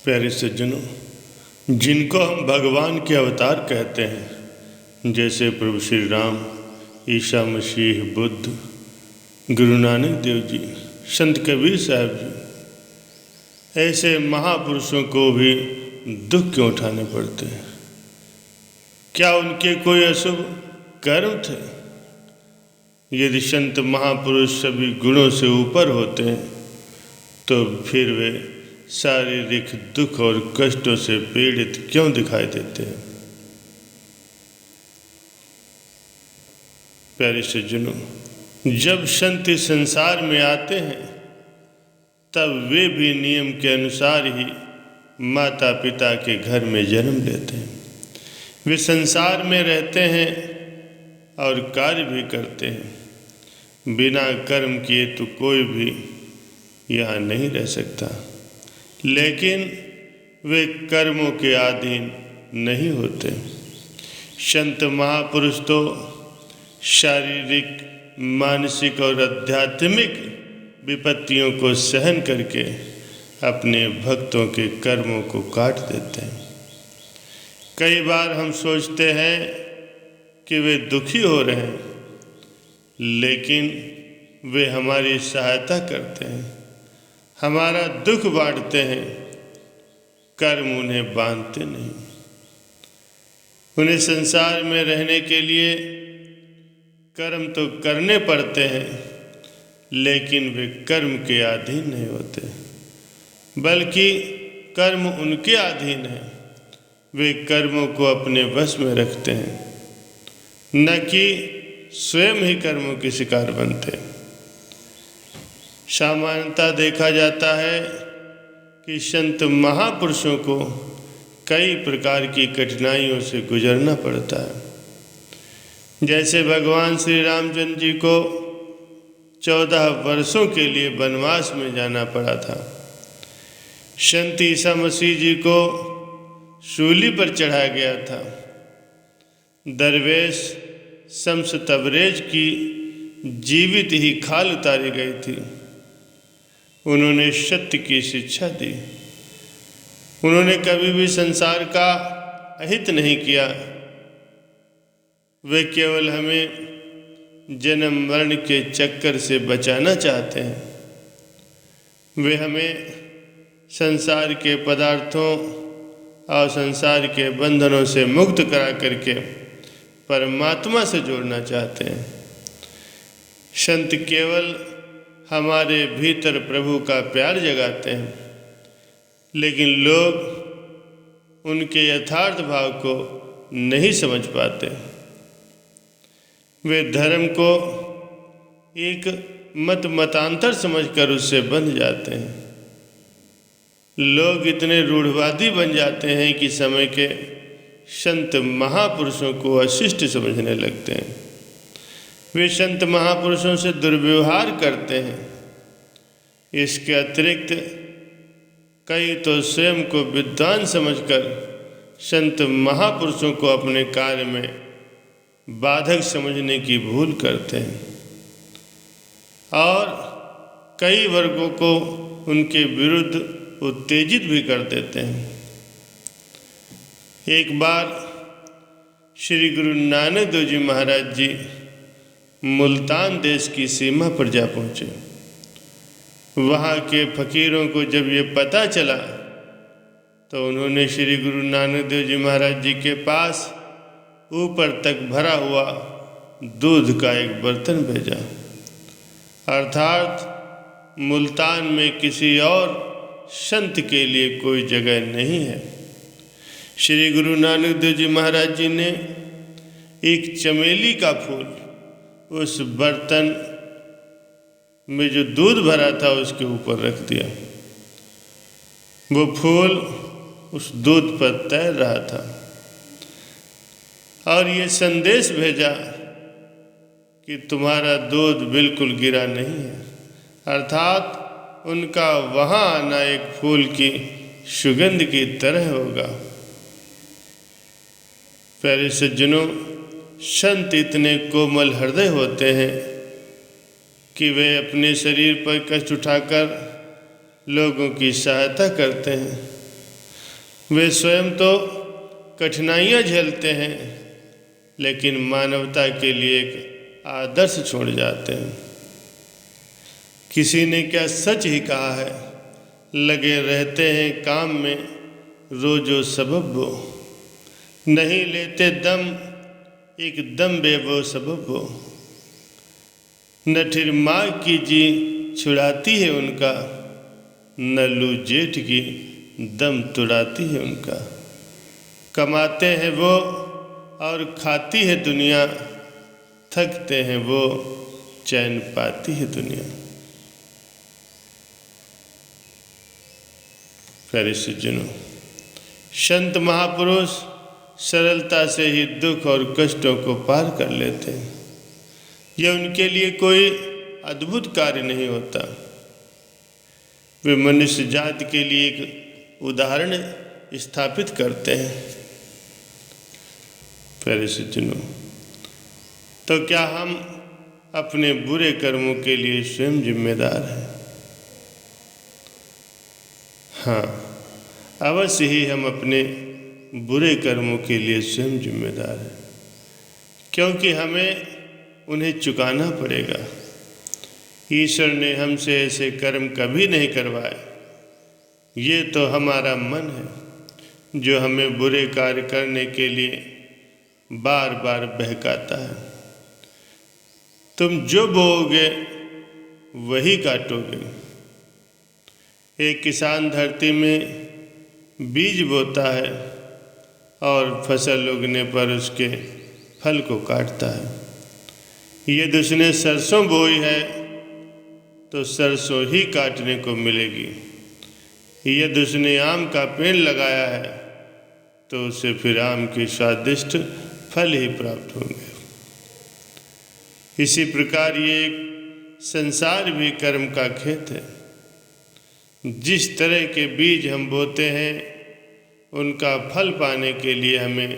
प्यारे सज्जनों, जिनको हम भगवान के अवतार कहते हैं, जैसे प्रभु श्री राम, ईसा मसीह, बुद्ध, गुरु नानक देव जी, संत कबीर साहब जी, ऐसे महापुरुषों को भी दुख क्यों उठाने पड़ते हैं? क्या उनके कोई अशुभ कर्म थे? यदि संत महापुरुष सभी गुणों से ऊपर होते हैं तो फिर वे शारीरिक दुख और कष्टों से पीड़ित क्यों दिखाई देते हैं? प्यारे सज्जनों, जब संत संसार में आते हैं तब वे भी नियम के अनुसार ही माता पिता के घर में जन्म लेते हैं। वे संसार में रहते हैं और कार्य भी करते हैं। बिना कर्म किए तो कोई भी यहाँ नहीं रह सकता, लेकिन वे कर्मों के अधीन नहीं होते। संत महापुरुष तो शारीरिक, मानसिक और आध्यात्मिक विपत्तियों को सहन करके अपने भक्तों के कर्मों को काट देते हैं। कई बार हम सोचते हैं कि वे दुखी हो रहे हैं, लेकिन वे हमारी सहायता करते हैं, हमारा दुख बांटते हैं। कर्म उन्हें बांधते नहीं। उन्हें संसार में रहने के लिए कर्म तो करने पड़ते हैं, लेकिन वे कर्म के अधीन नहीं होते, बल्कि कर्म उनके अधीन है। वे कर्मों को अपने वश में रखते हैं, न कि स्वयं ही कर्मों के शिकार बनते। सामान्यतः देखा जाता है कि संत महापुरुषों को कई प्रकार की कठिनाइयों से गुजरना पड़ता है। जैसे भगवान श्री रामचंद्र जी को 14 वर्षों के लिए वनवास में जाना पड़ा था। संत ईसा मसीह जी को सूली पर चढ़ाया गया था। दरवेश शम्स तबरेज की जीवित ही खाल उतारी गई थी। उन्होंने सत्य की शिक्षा दी। उन्होंने कभी भी संसार का अहित नहीं किया। वे केवल हमें जन्म मरण के चक्कर से बचाना चाहते हैं। वे हमें संसार के पदार्थों और संसार के बंधनों से मुक्त करा करके परमात्मा से जोड़ना चाहते हैं। संत केवल हमारे भीतर प्रभु का प्यार जगाते हैं, लेकिन लोग उनके यथार्थ भाव को नहीं समझ पाते। वे धर्म को एक मतांतर समझकर उससे बंध जाते हैं। लोग इतने रूढ़वादी बन जाते हैं कि समय के संत महापुरुषों को अशिष्ट समझने लगते हैं। वे संत महापुरुषों से दुर्व्यवहार करते हैं। इसके अतिरिक्त कई तो स्वयं को विद्वान समझकर संत महापुरुषों को अपने कार्य में बाधक समझने की भूल करते हैं, और कई वर्गों को उनके विरुद्ध उत्तेजित भी कर देते हैं। एक बार श्री गुरु नानक देव जी महाराज जी मुल्तान देश की सीमा पर जा पहुँचे। वहाँ के फकीरों को जब ये पता चला तो उन्होंने श्री गुरु नानक देव जी महाराज जी के पास ऊपर तक भरा हुआ दूध का एक बर्तन भेजा। अर्थात मुल्तान में किसी और संत के लिए कोई जगह नहीं है। श्री गुरु नानक देव जी महाराज जी ने एक चमेली का फूल उस बर्तन में जो दूध भरा था उसके ऊपर रख दिया। वो फूल उस दूध पर तैर रहा था और ये संदेश भेजा कि तुम्हारा दूध बिल्कुल गिरा नहीं है। अर्थात उनका वहाँ आना एक फूल की सुगंध की तरह होगा। प्यारे सज्जनों, संत इतने कोमल हृदय होते हैं कि वे अपने शरीर पर कष्ट उठाकर लोगों की सहायता करते हैं। वे स्वयं तो कठिनाइयाँ झेलते हैं, लेकिन मानवता के लिए एक आदर्श छोड़ जाते हैं। किसी ने क्या सच ही कहा है, लगे रहते हैं काम में रोजो सबब वो, नहीं लेते दम एकदम बेबो सबब वो। न ठिर माँ की जी छुड़ाती है उनका, न लू जेठ की दम तुड़ाती है उनका। कमाते हैं वो और खाती है दुनिया, थकते हैं वो चैन पाती है दुनिया। प्यारे सज्जनों, संत महापुरुष सरलता से ही दुख और कष्टों को पार कर लेते हैं। यह उनके लिए कोई अद्भुत कार्य नहीं होता। वे मनुष्य जाति के लिए एक उदाहरण स्थापित करते हैं। प्यारे सज्जनों, तो क्या हम अपने बुरे कर्मों के लिए स्वयं जिम्मेदार हैं? हाँ, अवश्य ही हम अपने बुरे कर्मों के लिए स्वयं जिम्मेदार हैं, क्योंकि हमें उन्हें चुकाना पड़ेगा। ईश्वर ने हमसे ऐसे कर्म कभी नहीं करवाए। ये तो हमारा मन है जो हमें बुरे कार्य करने के लिए बार बार बहकाता है। तुम जो बोओगे वही काटोगे। एक किसान धरती में बीज बोता है और फसल उगने पर उसके फल को काटता है। यदि उसने सरसों बोई है तो सरसों ही काटने को मिलेगी। यदि उसने आम का पेड़ लगाया है तो उसे फिर आम के स्वादिष्ट फल ही प्राप्त होंगे। इसी प्रकार ये एक संसार भी कर्म का खेत है। जिस तरह के बीज हम बोते हैं, उनका फल पाने के लिए हमें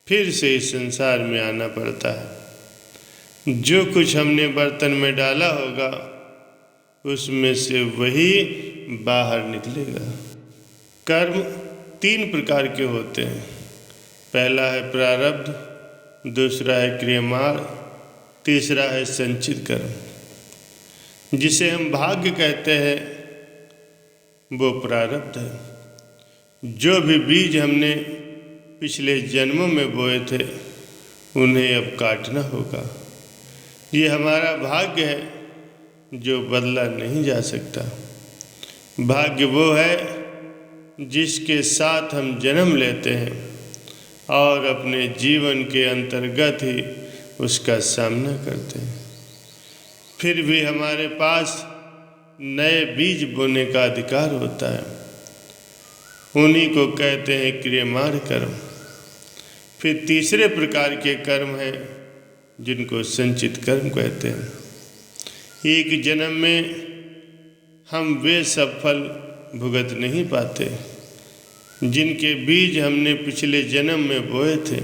फिर से इस संसार में आना पड़ता है। जो कुछ हमने बर्तन में डाला होगा, उसमें से वही बाहर निकलेगा। कर्म 3 प्रकार के होते हैं। पहला है प्रारब्ध, दूसरा है क्रियमाण, तीसरा है संचित कर्म। जिसे हम भाग्य कहते हैं, वो प्रारब्ध है। जो भी बीज हमने पिछले जन्मों में बोए थे, उन्हें अब काटना होगा। ये हमारा भाग्य है जो बदला नहीं जा सकता। भाग्य वो है जिसके साथ हम जन्म लेते हैं और अपने जीवन के अंतर्गत ही उसका सामना करते हैं। फिर भी हमारे पास नए बीज बोने का अधिकार होता है। उन्हीं को कहते हैं क्रियमाण कर्म। फिर तीसरे प्रकार के कर्म हैं जिनको संचित कर्म कहते हैं। एक जन्म में हम वे सब फल भुगत नहीं पाते जिनके बीज हमने पिछले जन्म में बोए थे।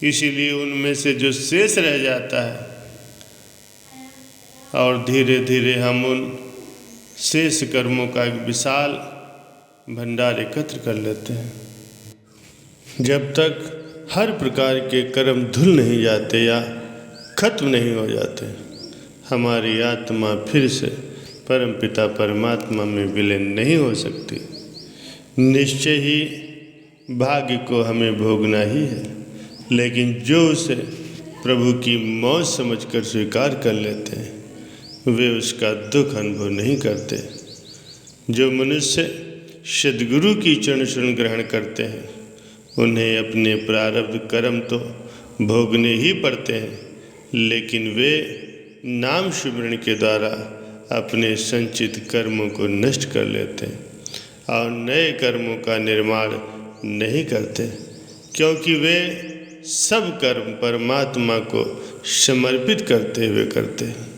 इसीलिए उनमें से जो शेष रह जाता है, और धीरे धीरे हम उन शेष कर्मों का एक विशाल भंडार एकत्र कर लेते हैं। जब तक हर प्रकार के कर्म धुल नहीं जाते या खत्म नहीं हो जाते, हमारी आत्मा फिर से परमपिता परमात्मा में विलीन नहीं हो सकती। निश्चय ही भाग्य को हमें भोगना ही है, लेकिन जो उसे प्रभु की मौज समझकर स्वीकार कर लेते हैं, वे उसका दुख अनुभव नहीं करते। जो मनुष्य सद्गुरु की चरण शरण ग्रहण करते हैं, उन्हें अपने प्रारब्ध कर्म तो भोगने ही पड़ते हैं, लेकिन वे नाम स्मरण के द्वारा अपने संचित कर्मों को नष्ट कर लेते हैं और नए कर्मों का निर्माण नहीं करते, क्योंकि वे सब कर्म परमात्मा को समर्पित करते हुए करते हैं।